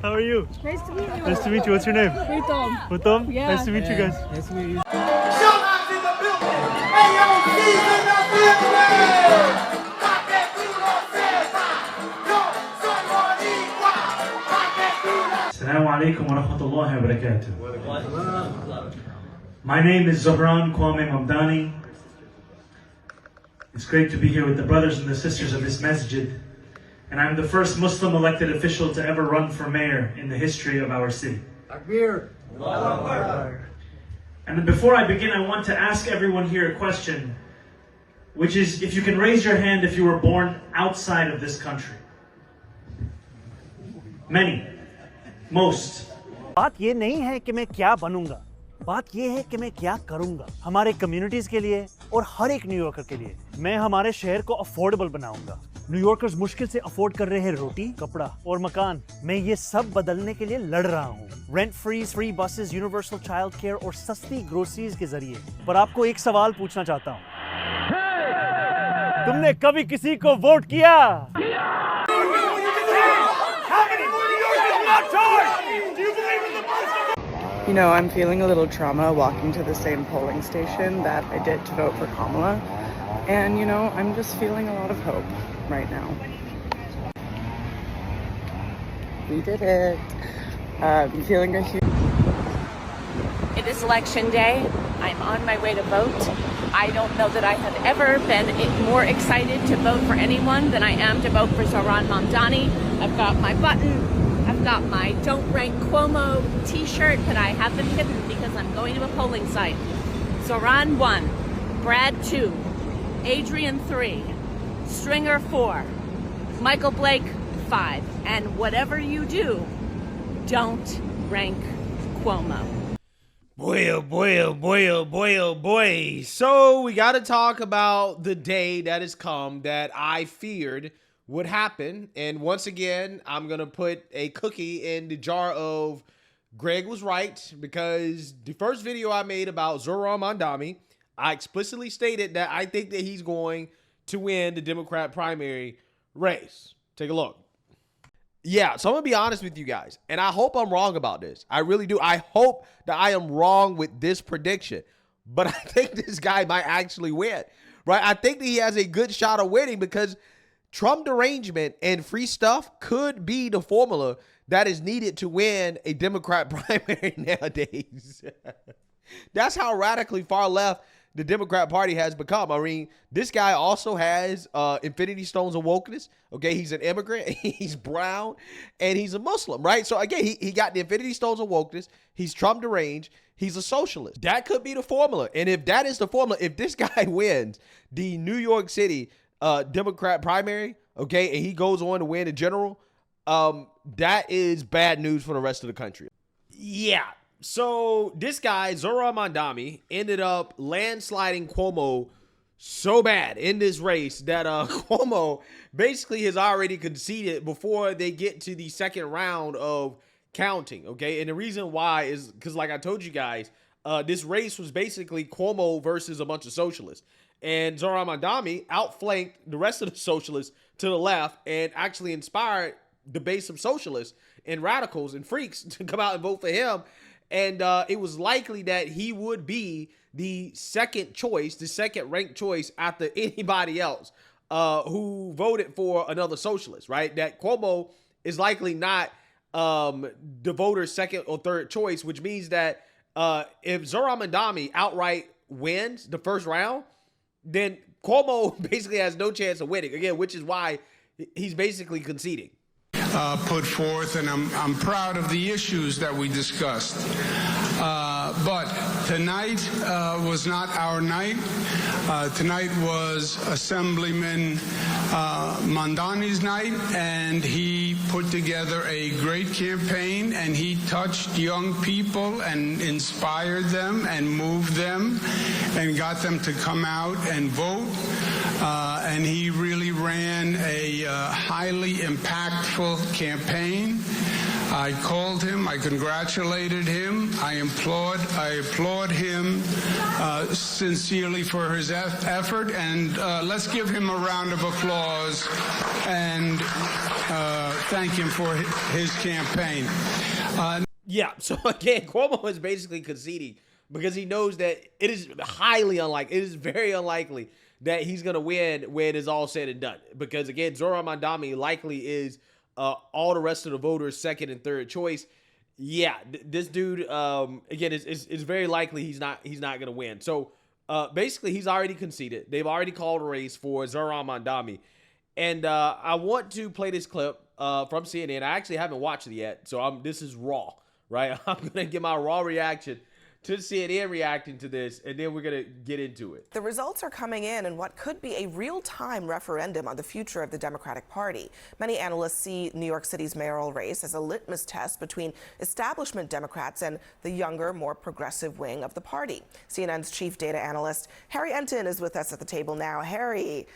How are you? Nice to meet you. Nice to meet you. What's your name? Pritam. Pritam? Yeah. Nice to meet you guys. Nice to meet you. Zohran's in the building. AOC's in the building. Assalamu alaikum wa rahmatullahi wa barakatuh. My name is Zohran Mamdani. It's great to be here with the brothers and the sisters of this masjid. And I'm the first Muslim elected official to ever run for mayor in the history of our city. Takbir. And before I begin, I want to ask everyone here a question, which is if you can raise your hand if you were born outside of this country. Many. Most. बात ये नहीं है कि मैं क्या बनूंगा, बात ये है कि मैं क्या करूंगा हमारे कम्युनिटीज के लिए और हर एक न्यूयॉर्कर के लिए। मैं हमारे शहर को अफोर्डेबल बनाऊंगा। न्यूयॉर्कर्स मुश्किल से अफोर्ड कर रहे हैं रोटी, कपड़ा और मकान। मैं ये सब बदलने के लिए लड़ रहा हूँ। Rent free buses, universal child care और सस्ती ग्रोसरीज के जरिए। पर आपको एक सवाल पूछना चाहता हूँ, तुमने कभी किसी को वोट किया? You know, I'm feeling a little trauma walking to the same polling station that I did to vote for Kamala. And, you know, I'm just feeling a lot of hope right now. We did it. I'm feeling a huge... It is election day. I'm on my way to vote. I don't know that I have ever been more excited to vote for anyone than I am to vote for Zohran Mamdani. I've got my button. I've got my Don't Rank Cuomo t-shirt that I have them hidden because I'm going to a polling site. Zohran 1, Brad 2, Adrian 3, Stringer 4, Michael Blake 5. And whatever you do, don't rank Cuomo. Boy, oh boy, oh boy, oh boy, oh boy. So we got to talk about the day that has come that I feared would happen. And once again, I'm going to put a cookie in the jar of Greg was right, because the first video I made about Zohran Mamdani, I explicitly stated that I think that he's going to win the Democrat primary race. Take a look. Yeah, so I'm going to be honest with you guys, and I hope I'm wrong about this. I really do. I hope that I am wrong with this prediction, but I think this guy might actually win, right? I think that he has a good shot of winning because Trump derangement and free stuff could be the formula that is needed to win a Democrat primary nowadays. That's how radically far left the Democrat Party has become. I mean, this guy also has infinity stones of wokeness. Okay, he's an immigrant, he's brown, and he's a Muslim, right? So again, he got the infinity stones of wokeness. He's Trump deranged. He's a socialist. That could be the formula. And if that is the formula, if this guy wins the New York City Democrat primary, okay, and he goes on to win in general, that is bad news for the rest of the country. Yeah. So this guy, Zohran Mamdani, ended up landsliding Cuomo so bad in this race that Cuomo basically has already conceded before they get to the second round of counting, okay? And the reason why is because, like I told you guys, this race was basically Cuomo versus a bunch of socialists. And Zohran Mamdani outflanked the rest of the socialists to the left and actually inspired the base of socialists and radicals and freaks to come out and vote for him. And it was likely that he would be the second choice, the second ranked choice after anybody else who voted for another socialist, right? That Cuomo is likely not the voter's second or third choice, which means that if Zohran Mamdani outright wins the first round, then Cuomo basically has no chance of winning, again, which is why he's basically conceding. Put forth, and I'm proud of the issues that we discussed. But tonight was not our night. Tonight was Assemblyman Mamdani's night, and he put together a great campaign, and he touched young people and inspired them and moved them and got them to come out and vote. And he really ran a highly impactful campaign. I called him. I congratulated him. I applaud him sincerely for his effort. And let's give him a round of applause and thank him for his campaign. Yeah, so again, Cuomo is basically conceding because he knows that it is highly unlikely, it is very unlikely that he's going to win when it is all said and done. Because again, Zohran Mamdani likely is all the rest of the voters' second and third choice. Yeah, this dude, again, it's very likely he's not going to win. So basically, he's already conceded. They've already called a race for Zohran Mamdani. And I want to play this clip from CNN. I actually haven't watched it yet, so this is raw, right? I'm going to get my raw reaction to CNN reacting to this, and then we're going to get into it. The results are coming in what could be a real-time referendum on the future of the Democratic Party. Many analysts see New York City's mayoral race as a litmus test between establishment Democrats and the younger, more progressive wing of the party. CNN's chief data analyst, Harry Enton, is with us at the table now. Harry,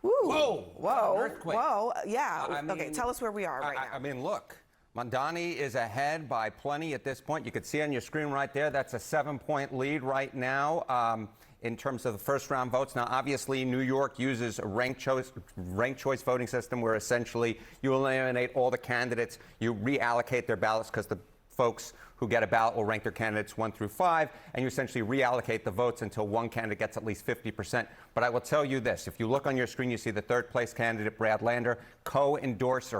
woo, whoa, earthquake. whoa, yeah. I mean, okay, tell us where we are right now. I mean, look. Mamdani is ahead by plenty at this point. You can see on your screen right there, that's a 7-point lead right now in terms of the first round votes. Now, obviously, New York uses a ranked choice voting system where essentially you eliminate all the candidates, you reallocate their ballots because the folks who get a ballot will rank their candidates 1 through 5, and you essentially reallocate the votes until one candidate gets at least 50%. But I will tell you this, if you look on your screen, you see the third place candidate, Brad Lander, cross-endorsed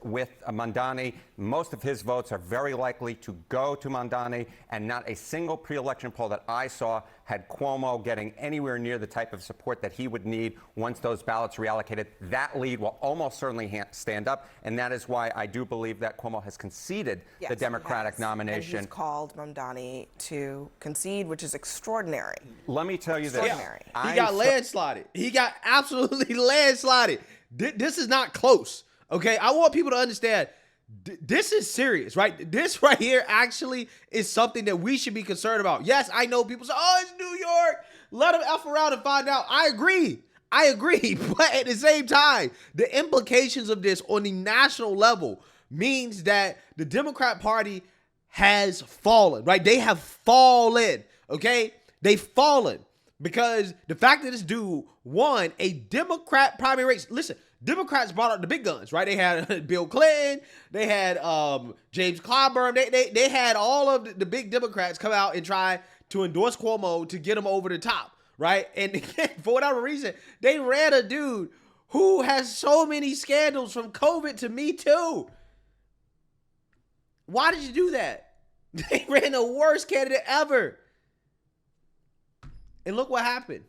with Mamdani. Most of his votes are very likely to go to Mamdani, and not a single pre-election poll that I saw had Cuomo getting anywhere near the type of support that he would need once those ballots reallocated. That lead will almost certainly stand up, and that is why I do believe that Cuomo has conceded the Democratic nomination. And he's called Mamdani to concede, which is extraordinary. Let me tell you this. Yeah. He got landslided. He got absolutely landslided. This is not close. Okay, I want people to understand this is serious, right? This right here actually is something that we should be concerned about. Yes, I know people say, oh, it's New York. Let them F around and find out. I agree. But at the same time, the implications of this on the national level means that the Democrat Party has fallen, right? They have fallen, okay? They've fallen because the fact that this dude won a Democrat primary race. Listen, Democrats brought out the big guns, right? They had Bill Clinton, they had James Clyburn, they had all of the big Democrats come out and try to endorse Cuomo to get him over the top, right? And for whatever reason, they ran a dude who has so many scandals from COVID to Me Too. Why did you do that? They ran the worst candidate ever. And look what happened.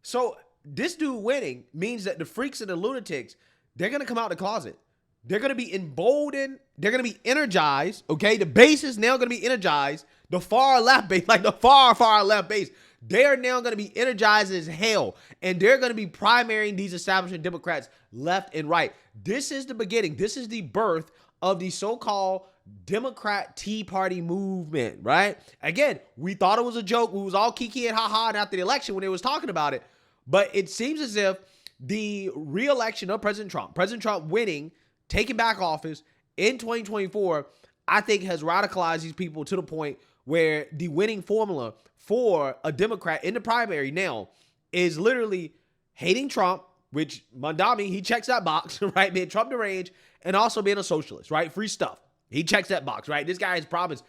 So this dude winning means that the freaks and the lunatics, they're going to come out the closet. They're going to be emboldened. They're going to be energized. Okay. The base is now going to be energized. The far left base, like the far left base, they are now going to be energized as hell. And they're going to be primarying these establishment Democrats left and right. This is the beginning. This is the birth of the so-called Democrat Tea Party movement, right? Again, we thought it was a joke. We was all kiki and ha-ha after the election when they was talking about it. But it seems as if the re-election of President Trump winning, taking back office in 2024, I think has radicalized these people to the point where the winning formula for a Democrat in the primary now is literally hating Trump, which Mamdani, he checks that box, right? Being Trump deranged, and also being a socialist, right? Free stuff. He checks that box, right? This guy has promised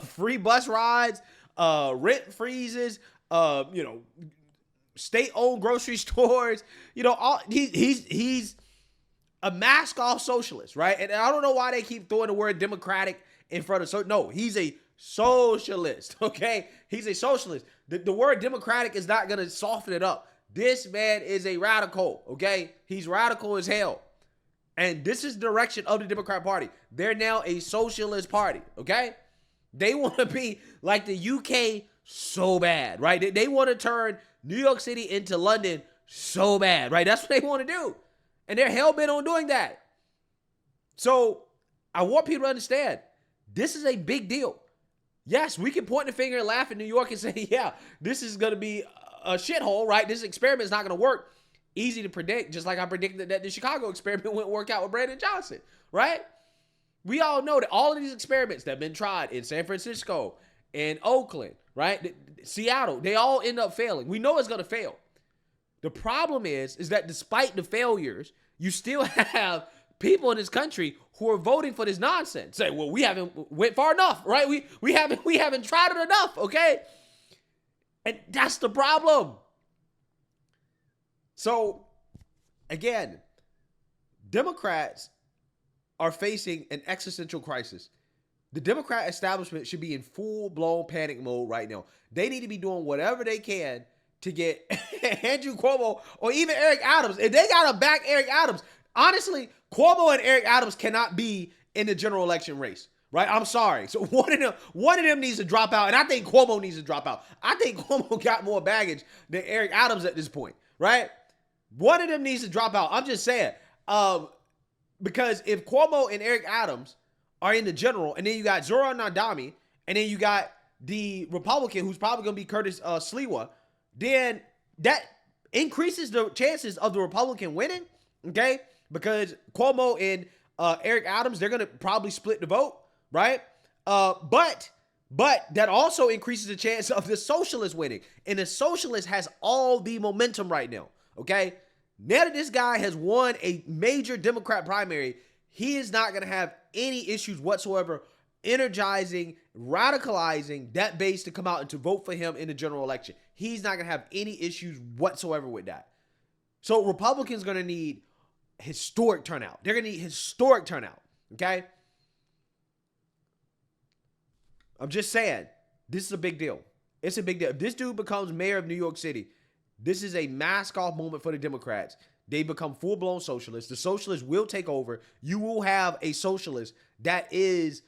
free bus rides, rent freezes, state-owned grocery stores, he's a mask-off socialist, right? And I don't know why they keep throwing the word democratic in front of, no, he's a socialist, okay? He's a socialist. The word democratic is not going to soften it up. This man is a radical, okay? He's radical as hell. And this is the direction of the Democrat Party. They're now a socialist party, okay? They want to be like the UK so bad, right? They want to turn New York City into London so bad, right? That's what they want to do. And they're hell-bent on doing that. So I want people to understand, this is a big deal. Yes, we can point the finger and laugh at New York and say, yeah, this is going to be a shithole, right? This experiment is not going to work. easy to predict, just like I predicted that the Chicago experiment wouldn't work out with Brandon Johnson, right? We all know that all of these experiments that have been tried in San Francisco, in Oakland, right? Seattle, they all end up failing. We know it's going to fail. The problem is that despite the failures, you still have people in this country who are voting for this nonsense. Say, well, we haven't went far enough, right? We haven't tried it enough, okay? And that's the problem. So, again, Democrats are facing an existential crisis. The Democrat establishment should be in full-blown panic mode right now. They need to be doing whatever they can to get Andrew Cuomo or even Eric Adams. If they got to back Eric Adams, honestly, Cuomo and Eric Adams cannot be in the general election race, right? I'm sorry. So one of them needs to drop out, and I think Cuomo needs to drop out. I think Cuomo got more baggage than Eric Adams at this point, right? One of them needs to drop out. I'm just saying, because if Cuomo and Eric Adams are in the general, and then you got Zohran Mamdani, and then you got the Republican who's probably going to be Curtis Sliwa, then that increases the chances of the Republican winning, okay? Because Cuomo and Eric Adams, they're going to probably split the vote, right? But that also increases the chance of the Socialist winning. And the Socialist has all the momentum right now, okay? Now that this guy has won a major Democrat primary, he is not going to have any issues whatsoever energizing, radicalizing that base to come out and to vote for him in the general election. He's not going to have any issues whatsoever with that. So Republicans are going to need historic turnout. They're going to need historic turnout, okay? I'm just saying, this is a big deal. It's a big deal. If this dude becomes mayor of New York City, this is a mask-off moment for the Democrats. They become full-blown socialists. The socialists will take over. You will have a socialist that is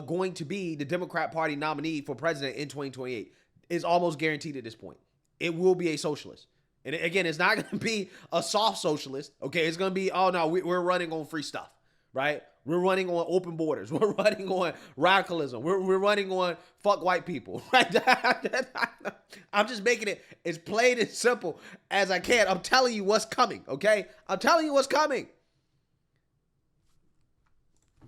going to be the Democrat Party nominee for president in 2028. It's almost guaranteed at this point. It will be a socialist. And again, it's not going to be a soft socialist. Okay, it's going to be, oh no, we're running on free stuff, right? We're running on open borders. We're running on radicalism. We're running on fuck white people, right? I'm just making it as plain and simple as I can. I'm telling you what's coming, okay? I'm telling you what's coming.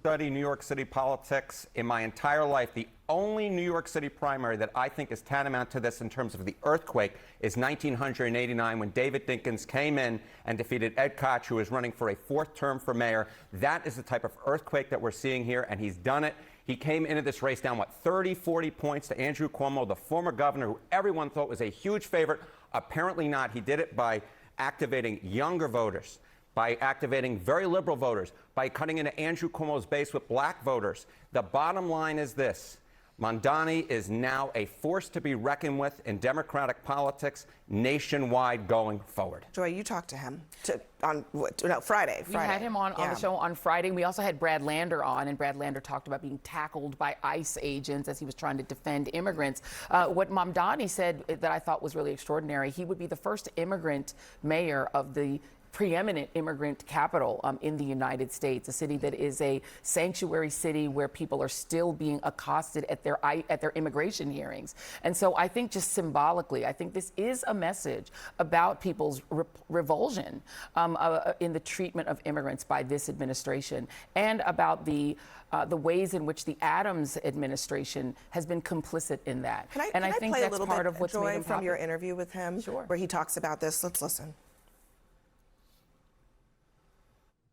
Study New York City politics in my entire life. The only New York City primary that I think is tantamount to this in terms of the earthquake is 1989 when David Dinkins came in and defeated Ed Koch, who was running for a fourth term for mayor. That is the type of earthquake that we're seeing here, and he's done it. He came into this race down, 30, 40 points to Andrew Cuomo, the former governor, who everyone thought was a huge favorite. Apparently not. He did it by activating younger voters, by activating very liberal voters, by cutting into Andrew Cuomo's base with black voters. The bottom line is this. Mamdani is now a force to be reckoned with in Democratic politics nationwide going forward. Joy, you talked to him on Friday. We had him on the show on Friday. We also had Brad Lander on, and Brad Lander talked about being tackled by ICE agents as he was trying to defend immigrants. What Mamdani said that I thought was really extraordinary, he would be the first immigrant mayor of the preeminent immigrant capital in the United States, a city that is a sanctuary city where people are still being accosted at their immigration hearings. And so I think just symbolically, I think this is a message about people's revulsion in the treatment of immigrants by this administration, and about the ways in which the Adams administration has been complicit in that. Can I think play that's a little part bit, of what's Joy, made him from your popular. interview with him, Sure. where he talks about this? Let's listen.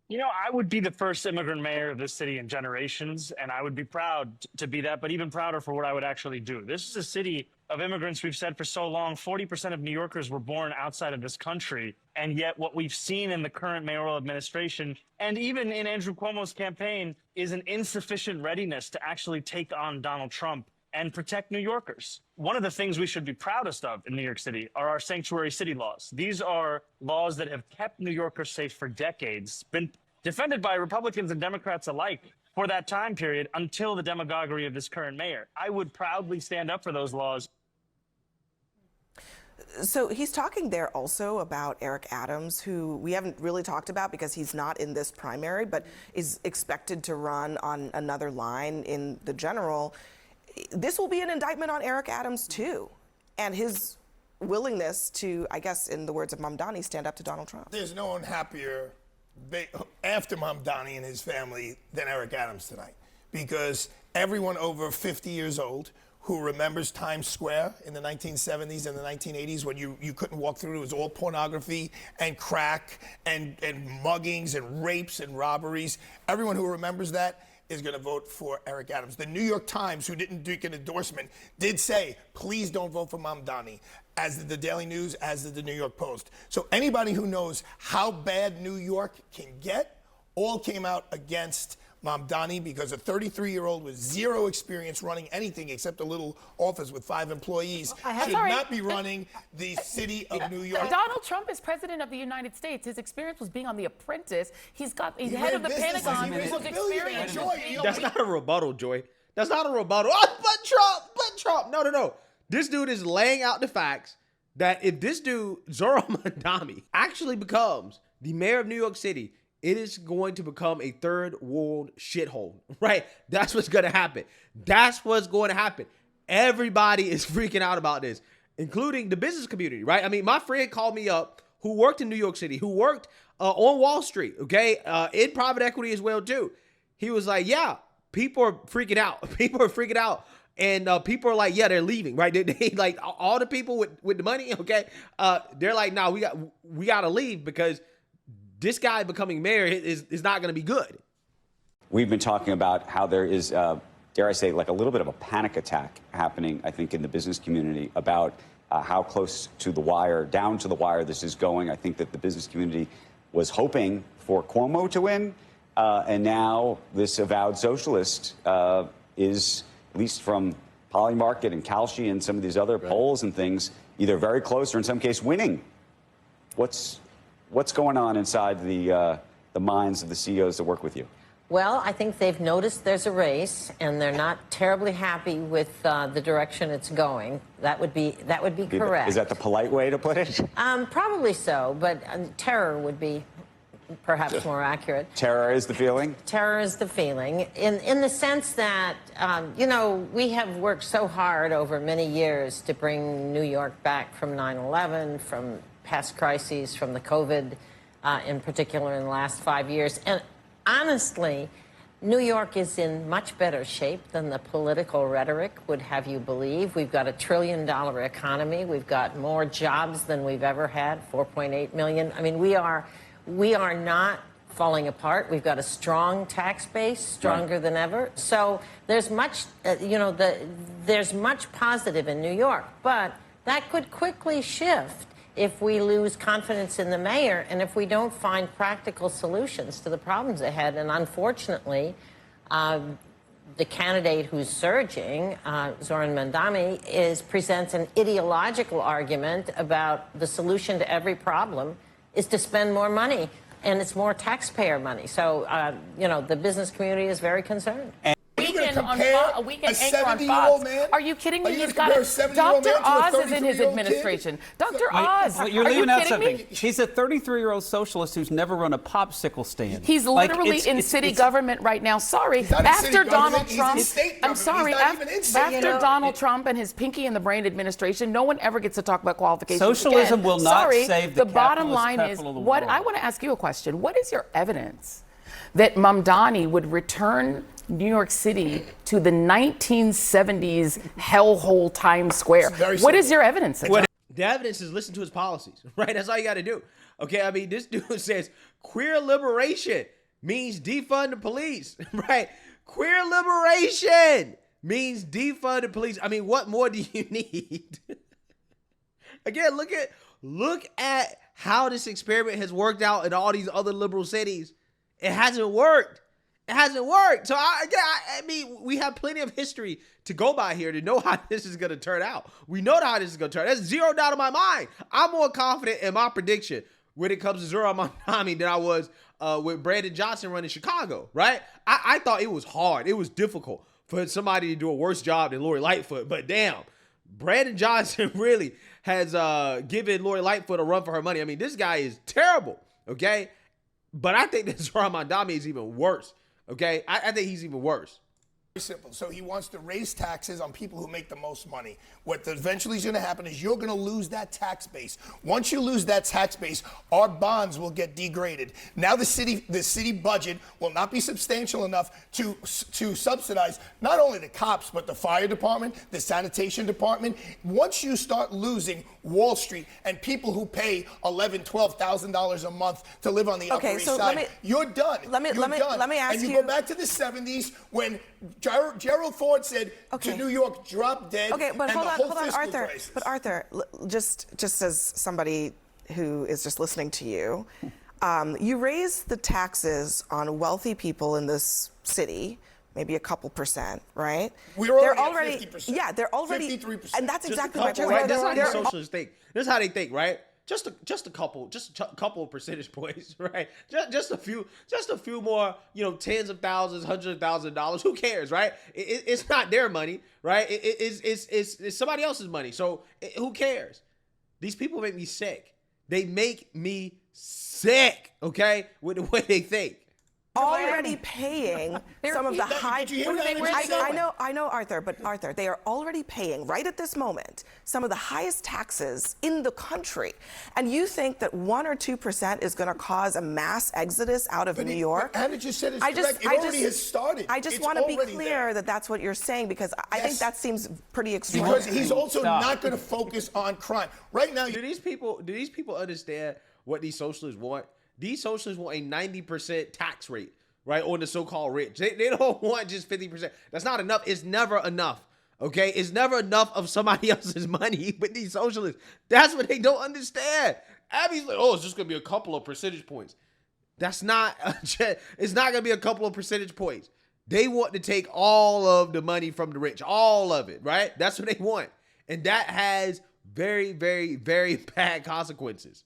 You know, I would be the first immigrant mayor of this city in generations, and I would be proud to be that, but even prouder for what I would actually do. This is a city of immigrants. We've said for so long, 40% of New Yorkers were born outside of this country, and yet what we've seen in the current mayoral administration, and even in Andrew Cuomo's campaign, is an insufficient readiness to actually take on Donald Trump and protect New Yorkers. One of the things we should be proudest of in New York City are our sanctuary city laws. These are laws that have kept New Yorkers safe for decades, been defended by Republicans and Democrats alike for that time period until the demagoguery of this current mayor. I would proudly stand up for those laws. So he's talking there also about Eric Adams, who we haven't really talked about because he's not in this primary, but is expected to run on another line in the general. This will be an indictment on Eric Adams, too, and his willingness to, I guess, in the words of Mamdani, stand up to Donald Trump. There's no one happier after Mamdani and his family than Eric Adams tonight, because everyone over 50 years old who remembers Times Square in the 1970s and the 1980s when you couldn't walk through, it was all pornography and crack and muggings and rapes and robberies. Everyone who remembers that is going to vote for Eric Adams. The New York Times, who didn't do an endorsement, did say, please don't vote for Mamdani, as did the Daily News, as did the New York Post. So anybody who knows how bad New York can get all came out against Mamdani, because a 33-year-old with zero experience running anything except a little office with 5 employees should not be running the city of New York. Donald Trump is president of the United States. His experience was being on The Apprentice. He's head of the Pentagon. He was experienced. That's not a rebuttal, Joy. That's not a rebuttal. Oh, but Trump. No. This dude is laying out the facts that if this dude, Zohran Mamdani, actually becomes the mayor of New York City, it is going to become a third world shithole, right? That's what's going to happen. That's what's going to happen. Everybody is freaking out about this, including the business community, right? I mean, my friend called me up who worked in New York City, who worked on Wall Street, okay? In private equity as well, too. He was like, yeah, people are freaking out. People are freaking out. And people are like, yeah, they're leaving, right? They like all the people with the money, okay? They're like, no, we got to leave because this guy becoming mayor is not going to be good. We've been talking about how there is, dare I say, like a little bit of a panic attack happening, I think, in the business community about how close to the wire, down to the wire this is going. I think that the business community was hoping for Cuomo to win, and now this avowed socialist is, at least from Polymarket and Kalshi and some of these other polls and things, either very close or in some case winning. What's going on inside the minds of the CEOs that work with you? Well, I think they've noticed there's a race, and they're not terribly happy with the direction it's going. That would be correct. Is that the polite way to put it? Probably so, but terror would be perhaps more accurate. Terror is the feeling? Terror is the feeling, in the sense that, you know, we have worked so hard over many years to bring New York back from 9/11, from past crises, from the COVID, in particular in the last 5 years. And honestly, New York is in much better shape than the political rhetoric would have you believe. We've got $1 trillion economy. We've got more jobs than we've ever had, 4.8 million. I mean, we are not falling apart. We've got a strong tax base, stronger than ever. So there's much, there's much positive in New York, but that could quickly shift if we lose confidence in the mayor and if we don't find practical solutions to the problems ahead. And unfortunately, the candidate who's surging, Zohran Mamdani, presents an ideological argument about the solution to every problem is to spend more money, and it's more taxpayer money. So, the business community is very concerned. A weekend anchor on Fox. Are you kidding me? He's got Dr. Oz is in his administration. Dr. Oz, you're leaving out something. Me? He's a 33-year-old socialist who's never run a popsicle stand. He's literally in city government right now. Sorry, after Donald Trump. I'm sorry, after Donald Trump and his pinky in the brain administration, no one ever gets to talk about qualifications. Socialism will not save the bottom line is what I want to ask you a question. What is your evidence that Mamdani would return New York City to the 1970s hellhole Times Square? What is your evidence? The evidence is listen to his policies, right? That's all you got to do. Okay, I mean, this dude says queer liberation means defund the police, right? Queer liberation means defund the police. I mean, what more do you need? Again, look at how this experiment has worked out in all these other liberal cities. It hasn't worked. It hasn't worked. So, I mean, we have plenty of history to go by here to know how this is going to turn out. We know how this is going to turn out. There's zero doubt in my mind. I'm more confident in my prediction when it comes to Zohran Mamdani than I was with Brandon Johnson running Chicago, right? I thought it was hard. It was difficult for somebody to do a worse job than Lori Lightfoot. But damn, Brandon Johnson really has given Lori Lightfoot a run for her money. I mean, this guy is terrible, okay? But I think that Zohran Mamdani is even worse. Okay, I think he's even worse. Very simple. So he wants to raise taxes on people who make the most money. What eventually is going to happen is you're going to lose that tax base. Once you lose that tax base, our bonds will get degraded. Now the city budget will not be substantial enough to subsidize not only the cops but the fire department, the sanitation department. Once you start losing Wall Street and people who pay $11,000, $12,000 a month to live on the Upper East Side, you're done. Let me ask and you. You go back to the 70s when Gerald Ford said to New York, drop dead. Okay, but and hold the on, whole fiscal Arthur. crisis. But Arthur, just as somebody who is just listening to you, you raise the taxes on wealthy people in this city, maybe a couple percent, right? They're already at 50%. Yeah, they're already 53%. and that's Just exactly a my couple, point. right? That's how They're- the socialists think. That's how they think, right? Just a couple of percentage points, right? Just a few more, tens of thousands, hundreds of thousands of dollars. Who cares, right? It's not their money, right? It's somebody else's money. So who cares? These people make me sick. They make me sick, okay, with the way they think. Already paying some of the high. I know, Arthur, but Arthur, they are already paying right at this moment some of the highest taxes in the country, and you think that 1 or 2% is going to cause a mass exodus out of New York? Anna just said it's correct. It already has started. I just It's want to be already clear that that's what you're saying because I think that seems pretty extraordinary. Because he's also not going to focus on crime right now. Do these people understand what these socialists want? These socialists want a 90% tax rate, right, on the so-called rich. They don't want just 50%. That's not enough. It's never enough, okay? It's never enough of somebody else's money with these socialists. That's what they don't understand. Abby's like, it's just going to be a couple of percentage points. That's not, it's not going to be a couple of percentage points. They want to take all of the money from the rich, all of it, right? That's what they want. And that has very, very, very bad consequences.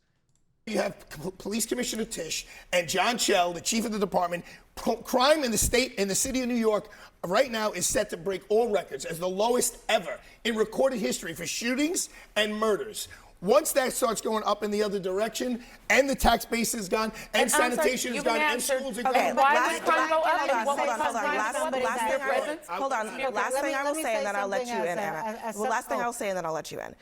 You have Police Commissioner Tisch and John Chell, the chief of the department. Crime in the city of New York right now is set to break all records as the lowest ever in recorded history for shootings and murders. Once that starts going up in the other direction, and the tax base is gone, and sanitation is gone, and schools are gone. Okay, why would crime go up? And what would Hold on. Last thing I will say, and then I'll let you in, Anna. Well, last thing I'll say, and then I'll let you in.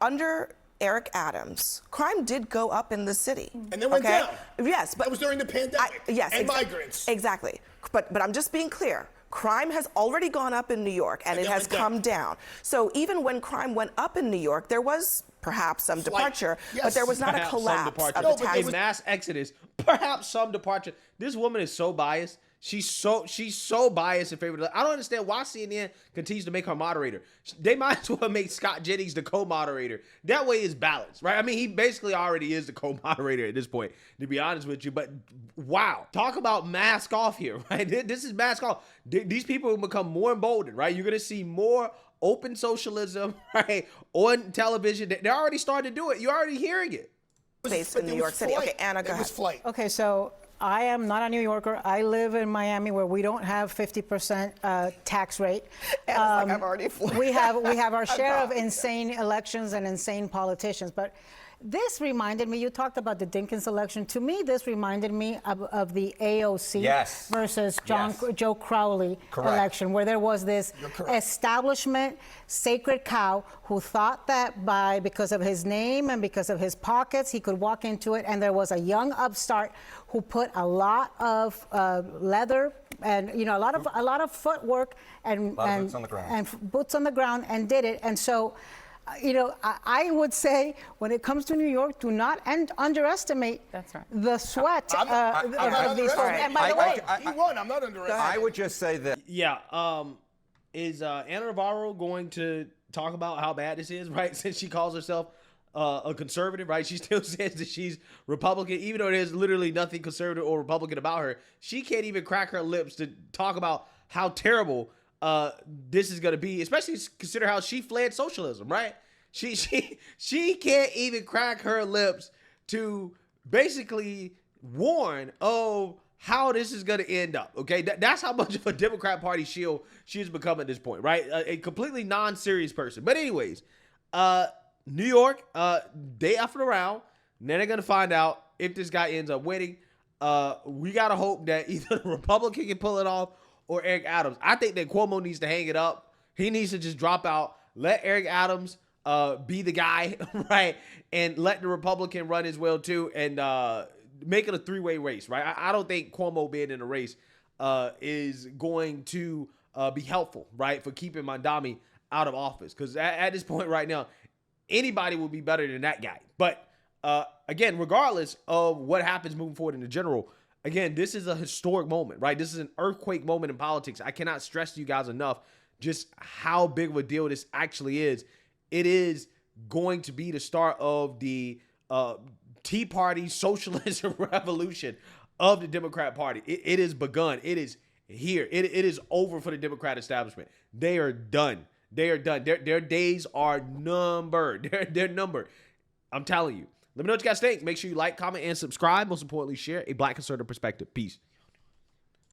Under Eric Adams, crime did go up in the city. And then went down. Yes, but that was during the pandemic. And migrants. Exactly. But I'm just being clear. Crime has already gone up in New York, and it has come down. So even when crime went up in New York, there was perhaps some departure, but there was not a collapse of the tax. A mass exodus, perhaps some departure. This woman is so biased. She's so biased in favor of I don't understand why CNN continues to make her moderator. They might as well make Scott Jennings the co-moderator. That way it's balanced, right? I mean, he basically already is the co-moderator at this point, to be honest with you. But wow, talk about mask off here, right? This is mask off. These people will become more emboldened, right? You're going to see more open socialism, right, on television. They're already starting to do it. You're already hearing it. Based in New York City. Okay, Anna, go ahead. Okay, so I am not a New Yorker. I live in Miami where we don't have 50% tax rate. I've already we have our share of insane elections and insane politicians. But this reminded me, you talked about the Dinkins election. To me, this reminded me of the AOC versus Joe Crowley election, where there was this establishment sacred cow who thought that because of his name and because of his pockets, he could walk into it. And there was a young upstart who put a lot of leather and a lot of footwork and boots on the ground. And boots on the ground and did it. And so, I would say when it comes to New York, do not underestimate the sweat of these folks. And by the way, he won. I'm not underestimating. I would just say that. Yeah. Is Anna Navarro going to talk about how bad this is, right? Since she calls herself a conservative, right? She still says that she's Republican, even though there's literally nothing conservative or Republican about her. She can't even crack her lips to talk about how terrible this is going to be, especially consider how she fled socialism, right? She can't even crack her lips to basically warn of how this is going to end up, okay? That's how much of a Democrat Party shield she's become at this point, right? A completely non-serious person. But anyways, New York, they effed around. And then they're going to find out if this guy ends up winning. We got to hope that either the Republican can pull it off or Eric Adams. I think that Cuomo needs to hang it up. He needs to just drop out. Let Eric Adams be the guy, right? And let the Republican run as well, too, and make it a three-way race, right? I don't think Cuomo being in a race is going to be helpful, right, for keeping Mamdani out of office. Because at this point right now, anybody will be better than that guy. But again, regardless of what happens moving forward in the general, again, this is a historic moment, right? This is an earthquake moment in politics. I cannot stress to you guys enough just how big of a deal this actually is. It is going to be the start of the Tea Party socialist revolution of the Democrat Party. It is begun. It is here. It is over for the Democrat establishment. They are done. They are done. Their days are numbered. They're numbered. I'm telling you. Let me know what you guys think. Make sure you like, comment, and subscribe. Most importantly, share a Black conservative perspective. Peace.